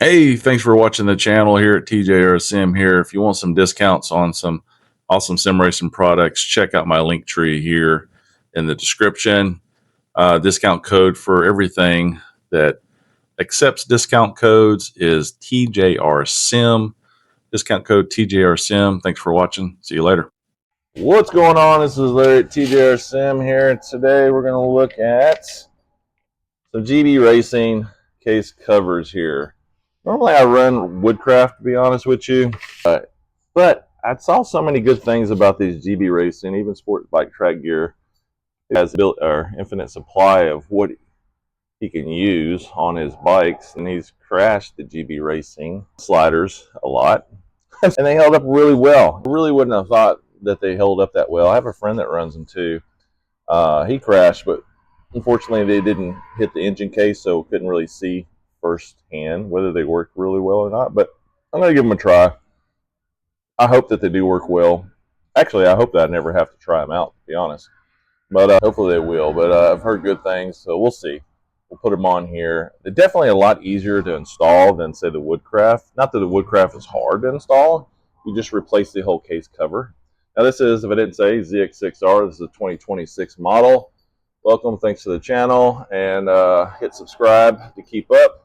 Hey, thanks for watching the channel here at TJR Sim here. If you want some discounts on some awesome sim racing products, check out my link tree here in the description. Discount code for everything that accepts discount codes is TJR Sim. Discount code TJR Sim. Thanks for watching. See you later. What's going on? This is Larry at TJR Sim here. Today we're going to look at some GB Racing case covers here. Normally I run Woodcraft, to be honest with you, but I saw so many good things about these GB Racing, even sport bike track gear. It has built an infinite supply of what he can use on his bikes, and he's crashed the GB Racing sliders a lot, and they held up really well. I really wouldn't have thought that they held up that well. I have a friend that runs them too. He crashed, but unfortunately they didn't hit the engine case, so couldn't really see firsthand whether they worked really well or not. But I'm going to give them a try. I hope that they do work well. Actually, I hope that I never have to try them out, to be honest. But hopefully they will. But I've heard good things, so we'll see. We'll put them on here. They're definitely a lot easier to install than, say, the Woodcraft. Not that the Woodcraft is hard to install. You just replace the whole case cover. Now this is, if I didn't say, ZX6R. This is a 2026 model. Welcome, thanks to the channel, and hit subscribe to keep up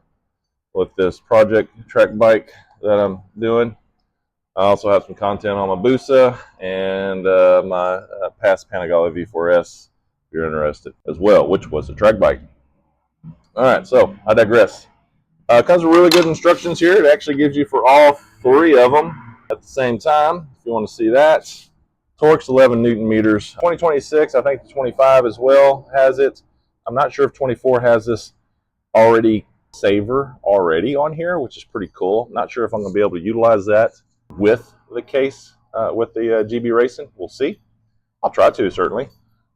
with this project track bike that I'm doing. I also have some content on my Busa and my past Panigale V4S, if you're interested as well, which was a track bike. All right, so I digress. Comes with really good instructions here. It actually gives you for all three of them at the same time, if you want to see that. Torque's 11 Newton meters. 2026, I think the 25 as well has it. I'm not sure if 24 has this already saver already on here, which is pretty cool. Not sure if I'm going to be able to utilize that with the case, with the GB Racing. We'll see. I'll try to, certainly.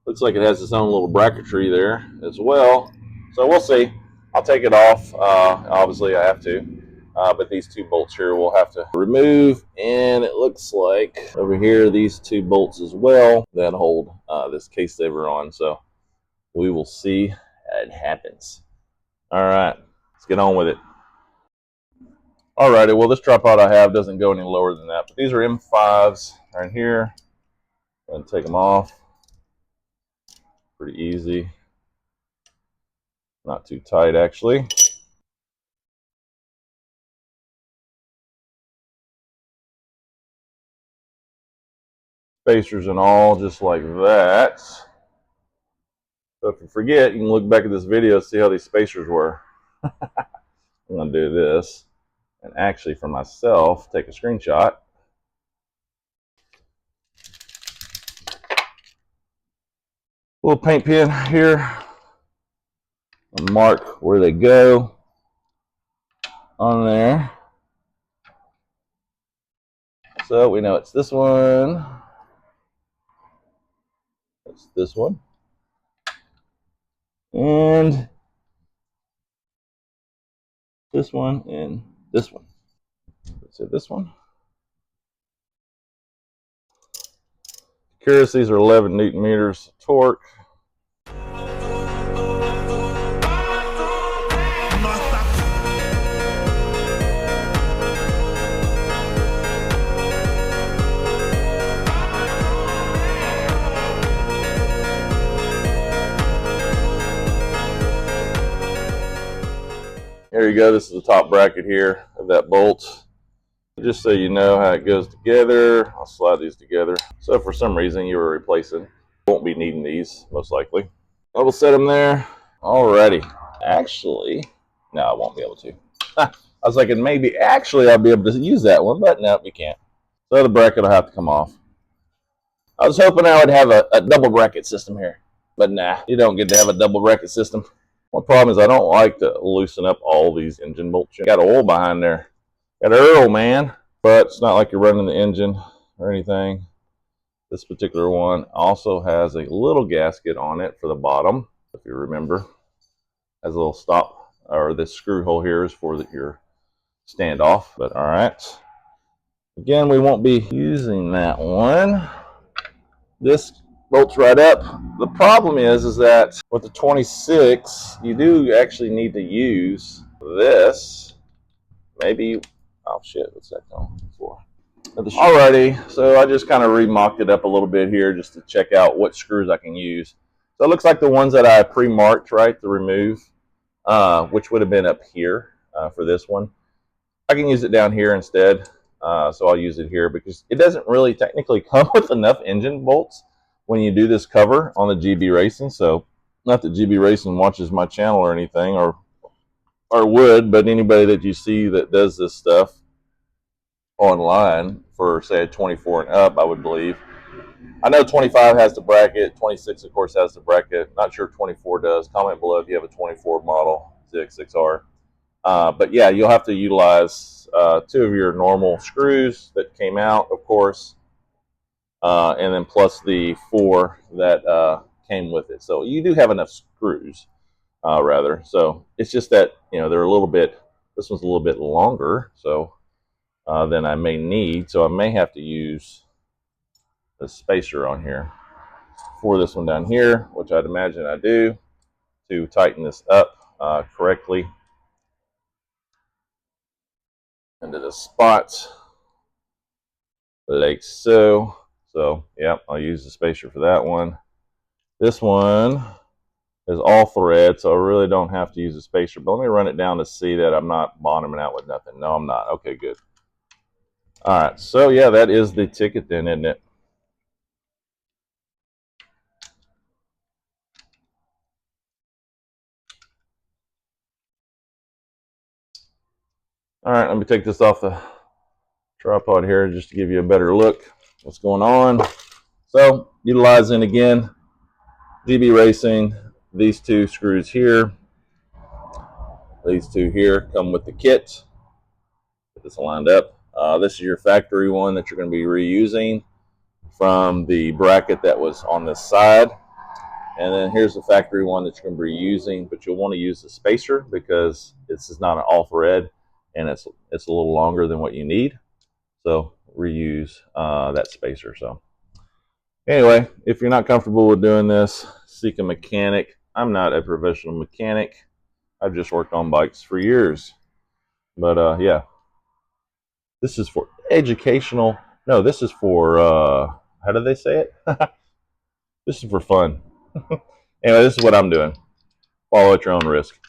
Looks like it has its own little bracketry there as well. So we'll see. I'll take it off. Obviously, I have to. But these two bolts here we'll have to remove, and it looks like over here these two bolts as well that hold this case saver on. So we will see how it happens. All right, let's get on with it. Alrighty, well, this tripod I have doesn't go any lower than that, but these are M5s right here. I'm going to take them off. Pretty easy. Not too tight, actually. Spacers and all, just like that. So if you forget, you can look back at this video and see how these spacers were. I'm going to do this and actually for myself take a screenshot. Little paint pen here. I'll mark where they go on there. So we know it's this one. It's this one. And this one and this one. Let's say this one. Curious, these are 11 Newton meters torque. There you go. This is the top bracket here of that bolt. Just so you know how it goes together, I'll slide these together. So if for some reason you were replacing, you won't be needing these, most likely. I will set them there. Alrighty. Actually, no, I won't be able to. I was thinking maybe actually I'll be able to use that one, but no, we can't. So the bracket will have to come off. I was hoping I would have a double bracket system here, but nah, you don't get to have a double bracket system. One problem is I don't like to loosen up all these engine bolts. You got oil behind there. Got Earl, man. But it's not like you're running the engine or anything. This particular one also has a little gasket on it for the bottom, if you remember. Has a little stop, or this screw hole here is for your standoff. But all right. Again, we won't be using that one. This bolts right up. The problem is that with the 26, you do actually need to use this maybe, oh shit, what's that going for? Alrighty, so I just kind of remocked it up a little bit here just to check out what screws I can use. So it looks like the ones that I pre-marked, right, to remove, which would have been up here for this one. I can use it down here instead, so I'll use it here because it doesn't really technically come with enough engine bolts when you do this cover on the GB Racing. So not that GB Racing watches my channel or anything, or would, but anybody that you see that does this stuff online for, say, a 24 and up, I would believe. I know 25 has the bracket, 26 of course has the bracket. Not sure 24 does. Comment below if you have a 24 model ZX6R. But yeah, you'll have to utilize 2 of your normal screws that came out, of course, and then plus the 4 that came with it. So you do have enough screws, rather. So it's just that, you know, they're a little bit, this one's a little bit longer, so than I may need. So I may have to use the spacer on here for this one down here, which I'd imagine I do, to tighten this up correctly into the spots like so. So yeah, I'll use the spacer for that one. This one is all thread, so I really don't have to use a spacer, but let me run it down to see that I'm not bottoming out with nothing. No, I'm not. Okay, good. All right, so yeah, that is the ticket then, isn't it? All right, let me take this off the tripod here just to give you a better look what's going on. So utilizing again GB Racing, these 2 screws here, these 2 here come with the kit. Get this lined up. This is your factory one that you're going to be reusing from the bracket that was on this side, and then here's the factory one that you're going to be using, but you'll want to use the spacer because this is not an all thread and it's a little longer than what you need, so reuse that spacer. So anyway, if you're not comfortable with doing this, seek a mechanic. I'm not a professional mechanic. I've just worked on bikes for years. But yeah, this is for educational. No, this is for, how do they say it? This is for fun. Anyway, this is what I'm doing. Follow at your own risk.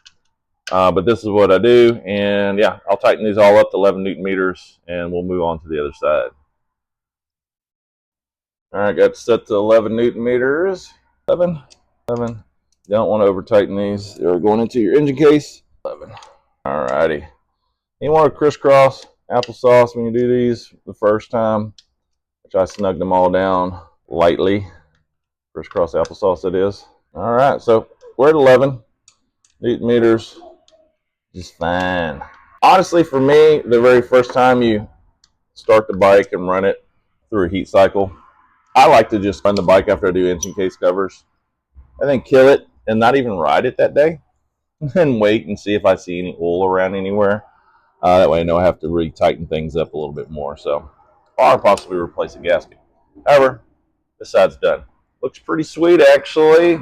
But this is what I do. And yeah, I'll tighten these all up to 11 Newton meters and we'll move on to the other side. All right, got set to 11 Newton meters. 11. You don't want to over tighten these. They're going into your engine case. 11. All righty. You want to crisscross applesauce when you do these the first time, which I snugged them all down lightly. Crisscross applesauce it is. All right, so we're at 11 Newton meters. Just fine. Honestly, for me, the very first time you start the bike and run it through a heat cycle, I like to just run the bike after I do engine case covers and then kill it and not even ride it that day and wait and see if I see any oil around anywhere. That way I know I have to really tighten things up a little bit more. So, or possibly replace a gasket. However, this side's done. Looks pretty sweet, actually.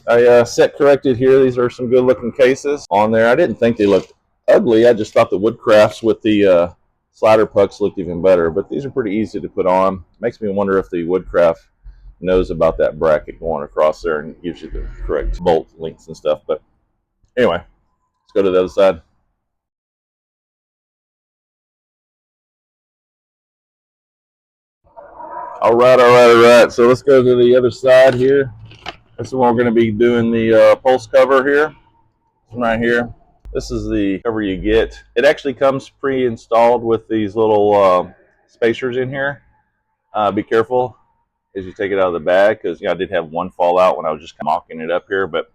I set corrected here. These are some good looking cases on there. I didn't think they looked ugly. I just thought the Woodcrafts with the slider pucks looked even better. But these are pretty easy to put on. Makes me wonder if the Woodcraft knows about that bracket going across there and gives you the correct bolt lengths and stuff. But anyway, let's go to the other side. All right. So let's go to the other side here. This is when we're going to be doing the pulse cover here. Right here. This is the cover you get. It actually comes pre-installed with these little spacers in here. Be careful as you take it out of the bag, because I did have one fall out when I was just mocking it up here, but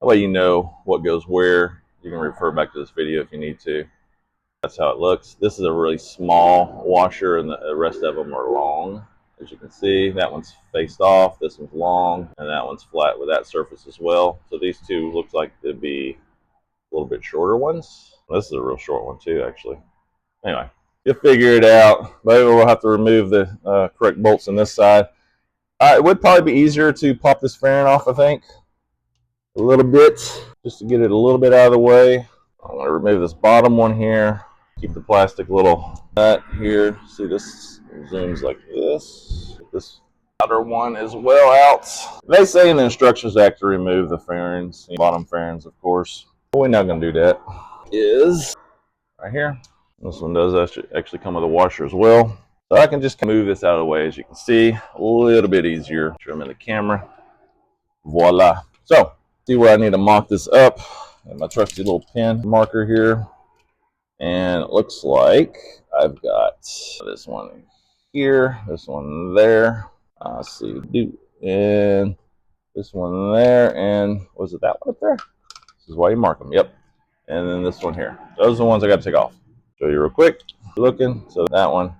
that way you know what goes where. You can refer back to this video if you need to. That's how it looks. This is a really small washer, and the rest of them are long. As you can see, that one's faced off, this one's long, and that one's flat with that surface as well. So these two looks like they'd be a little bit shorter ones. This is a real short one too, actually. Anyway, you'll figure it out. Maybe we'll have to remove the correct bolts on this side. It would probably be easier to pop this fairing off, I think, a little bit, just to get it a little bit out of the way. I'm going to remove this bottom one here. Keep the plastic little nut here. See, this zooms like this. This outer one as well out. They say in the instructions to actually remove the fairings, the bottom fairings, of course. But we're not going to do that. Is right here. This one does actually come with a washer as well. So I can just move this out of the way, as you can see. A little bit easier. Trim in the camera. Voila. So, see where I need to mock this up. I have my trusty little pen marker here. And it looks like I've got this one here, this one there. Let's see, and this one there, and was it that one up there? This is why you mark them. Yep. And then this one here. Those are the ones I got to take off. Show you real quick. Looking. So that one,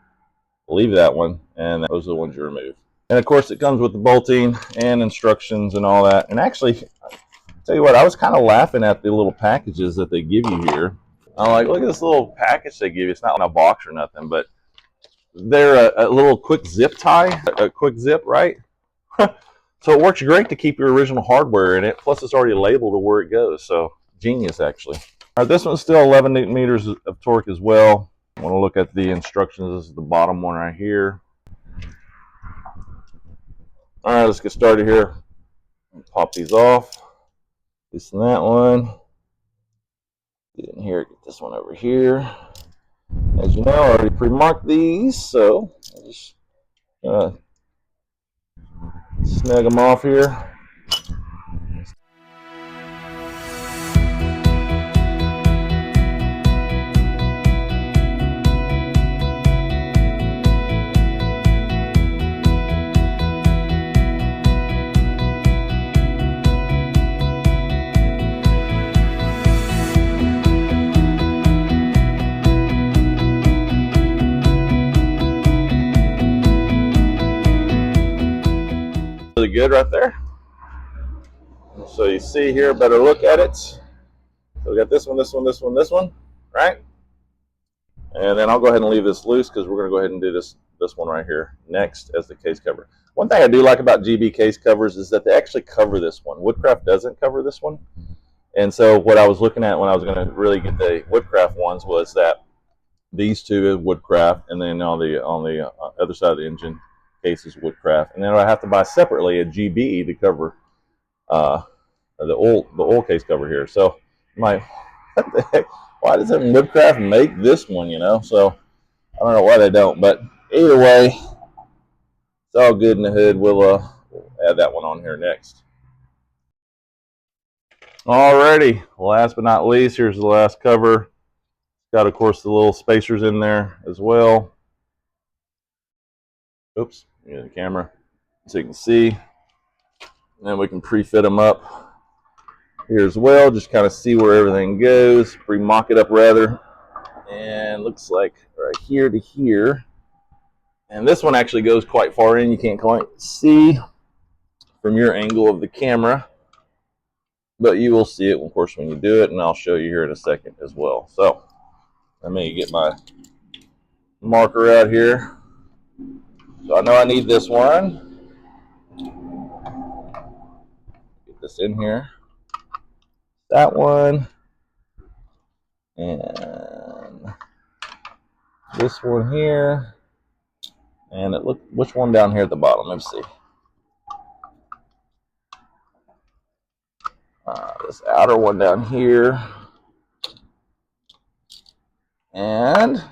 leave that one, and those are the ones you remove. And of course, it comes with the bolting and instructions and all that. And actually, I'll tell you what, I was kind of laughing at the little packages that they give you here. I'm like, look at this little package they give you. It's not in a box or nothing, but they're a little quick zip tie, a quick zip, right? So it works great to keep your original hardware in it. Plus, it's already labeled to where it goes. So genius, actually. All right, this one's still 11 Newton meters of torque as well. I want to look at the instructions. This is the bottom one right here. All right, let's get started here. Pop these off. This and that one. Get in here, get this one over here. As you know, I already pre-marked these, so I'll just snag them off here. Really good right there. So you see here, better look at it. So we got this one, this one, this one, this one, right? And then I'll go ahead and leave this loose because we're going to go ahead and do this one right here next as the case cover. One thing I do like about GB case covers is that they actually cover this one. Woodcraft doesn't cover this one. And so what I was looking at when I was going to really get the Woodcraft ones was that these two is Woodcraft, and then on the other side of the engine case is Woodcraft, and then I have to buy separately a GB to cover the oil case cover here. So I'm like, what the heck? Why doesn't Woodcraft make this one? You know, so I don't know why they don't, but either way, it's all good in the hood. We'll add that one on here next. Alrighty, last but not least, here's the last cover. Got, of course, the little spacers in there as well. Oops, the camera, so you can see. And then we can pre-fit them up here as well. Just kind of see where everything goes. Pre-mock it up rather. And looks like right here to here. And this one actually goes quite far in. You can't quite see from your angle of the camera, but you will see it, of course, when you do it. And I'll show you here in a second as well. So let me get my marker out here. So I know I need this one. Get this in here. That one. And this one here. And it look, which one down here at the bottom? Let's see. This outer one down here. And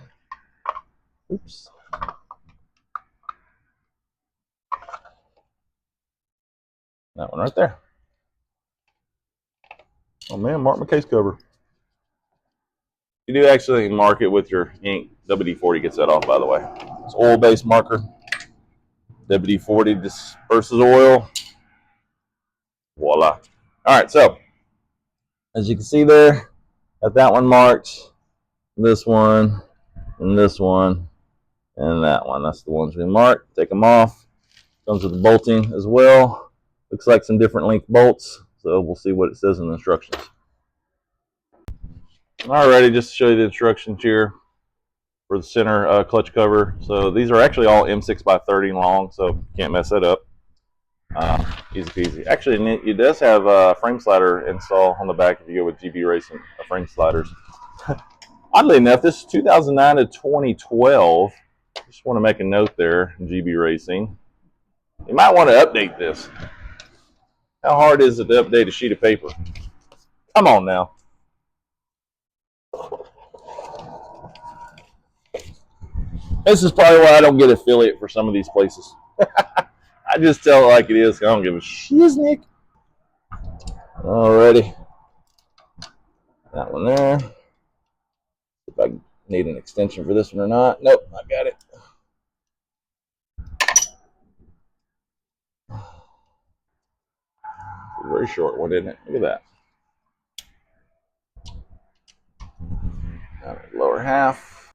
oops. That one right there. Oh man, mark my case cover. You do actually mark it with your ink. WD-40 gets that off, by the way. It's oil-based marker. WD-40 disperses oil. Voila. All right, so as you can see there, got that one marked, this one, and this one, and that one. That's the ones we marked. Take them off. Comes with the bolting as well. Looks like some different length bolts, so we'll see what it says in the instructions. Alrighty, just to show you the instructions here for the center clutch cover. So these are actually all M6 by 30 long, so you can't mess that up. Easy peasy. Actually, it does have a frame slider install on the back if you go with GB Racing frame sliders. Oddly enough, this is 2009 to 2012. Just want to make a note there, GB Racing. You might want to update this. How hard is it to update a sheet of paper? Come on now. This is probably why I don't get affiliate for some of these places. I just tell it like it is. I don't give a shiznick. Alrighty. That one there. If I need an extension for this one or not. Nope, I got it. A very short one, isn't it? Look at that. Lower half.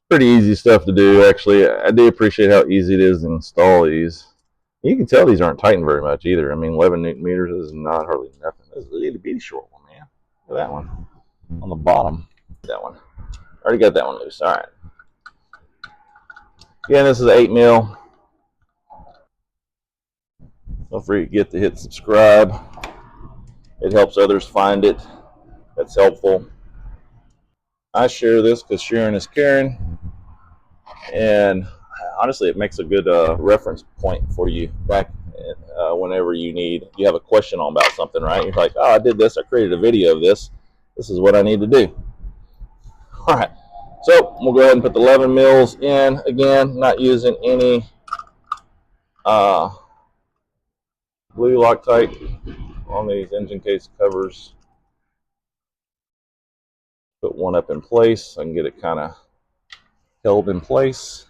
Pretty easy stuff to do, actually. I do appreciate how easy it is to install these. You can tell these aren't tightened very much either. I mean, 11 Newton meters is not hardly nothing. This is a little bitty short one, man. Look at that one on the bottom. That one. Already got that one loose. All right. Again, this is 8 mil. Don't forget to hit subscribe. It helps others find it. That's helpful. I share this because sharing is caring. And honestly, it makes a good reference point for you back whenever you have a question on about something, right? You're like, oh, I did this. I created a video of this. This is what I need to do. All right. So we'll go ahead and put the 11 mils in. Again, not using any blue Loctite on these engine case covers. Put one up in place so I can get it kind of held in place.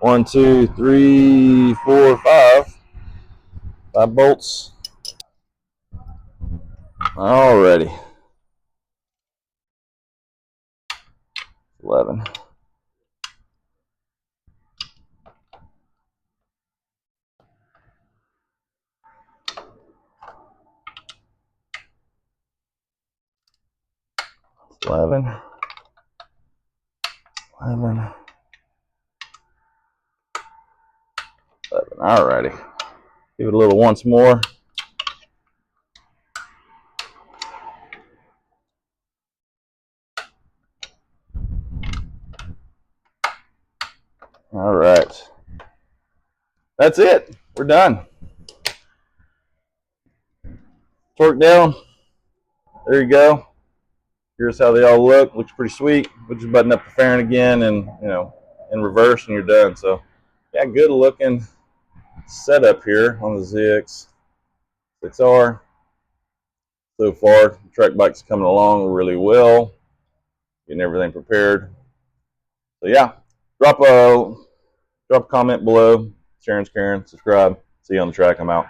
One, two, three, four, five. 5 bolts. Alrighty. 11. Eleven. Alrighty. Give it a little once more. All right. That's it. We're done. Torque down. There you go. Here's how they all look. Looks pretty sweet. We'll just button up the fairing again and, in reverse and you're done. So, yeah, good looking setup here on the ZX6R. So far, the track bike's coming along really well. Getting everything prepared. So, yeah, drop a comment below. Sharon's Karen. Subscribe. See you on the track. I'm out.